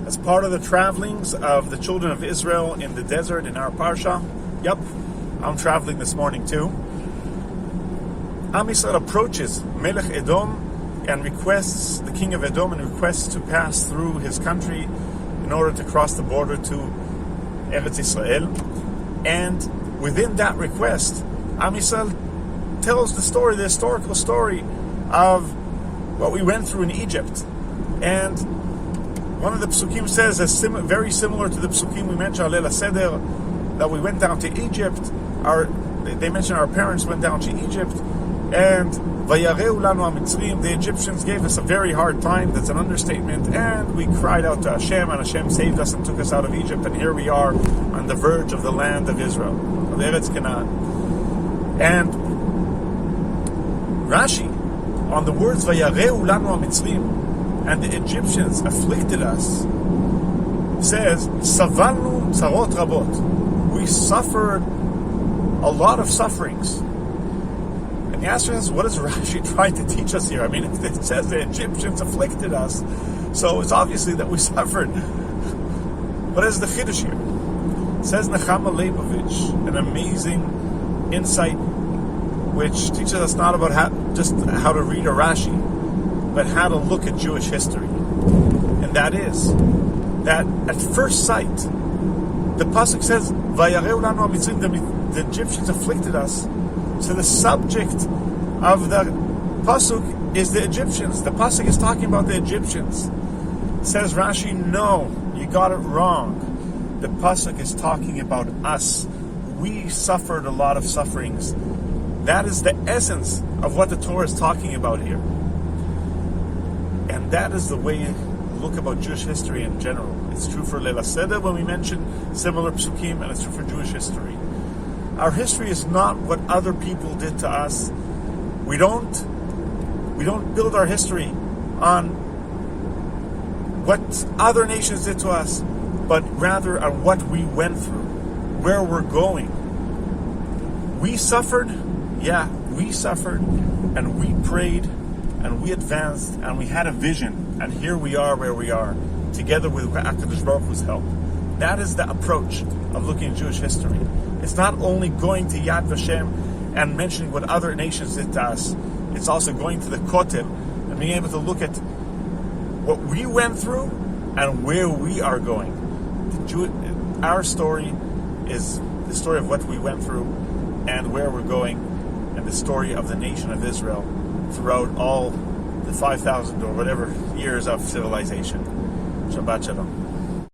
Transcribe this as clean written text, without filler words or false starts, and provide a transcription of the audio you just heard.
as part of the travelings of the children of Israel in the desert in our Parsha. Yep, I'm traveling this morning too. Am Yisrael approaches Melech Edom and requests, the king of Edom, and requests to pass through his country in order to cross the border to Eretz Israel. And within that request, Am Yisrael tells the story, the historical story of what we went through in Egypt. And one of the psukim says, very similar to the psukim we mentioned, Leil HaSeder, that we went down to Egypt. They mention our parents went down to Egypt, and Vayareu lanu HaMitzrim, the Egyptians gave us a very hard time. That's an understatement. And we cried out to Hashem, and Hashem saved us and took us out of Egypt. And here we are on the verge of the land of Israel, of Eretz Canaan. And Rashi, on the words Vayareu lanu HaMitzrim, and the Egyptians afflicted us, says Savalnu tzarot rabot. We suffered a lot of sufferings. And the answer is, what is Rashi trying to teach us here? I mean, it says the Egyptians afflicted us, so it's obviously that we suffered. What is the chiddush here? It says Nechama Leibovich, an amazing insight which teaches us not about how to read a Rashi, but how to look at Jewish history. And that is that at first sight, the pasuk says, "Vayareu lanu HaMitzrim," the Egyptians afflicted us. So the subject of the pasuk is the Egyptians. The pasuk is talking about the Egyptians. Says Rashi, no, you got it wrong. The pasuk is talking about us. We suffered a lot of sufferings. That is the essence of what the Torah is talking about here. And that is the way you look about Jewish history in general. It's true for Leil HaSeder when we mention similar psukim, and it's true for Jewish history. Our history is not what other people did to us. We don't build our history on what other nations did to us, but rather on what we went through, where we're going. We suffered, yeah, we suffered, and we prayed, and we advanced, and we had a vision, and here we are where we are, together with HaKadosh Baruch Hu's help. That is the approach of looking at Jewish history. It's not only going to Yad Vashem and mentioning what other nations did to us, it's also going to the Kotel and being able to look at what we went through and where we are going. Our story is the story of what we went through and where we're going, and the story of the nation of Israel throughout all the 5,000 or whatever years of civilization. Shabbat Shalom.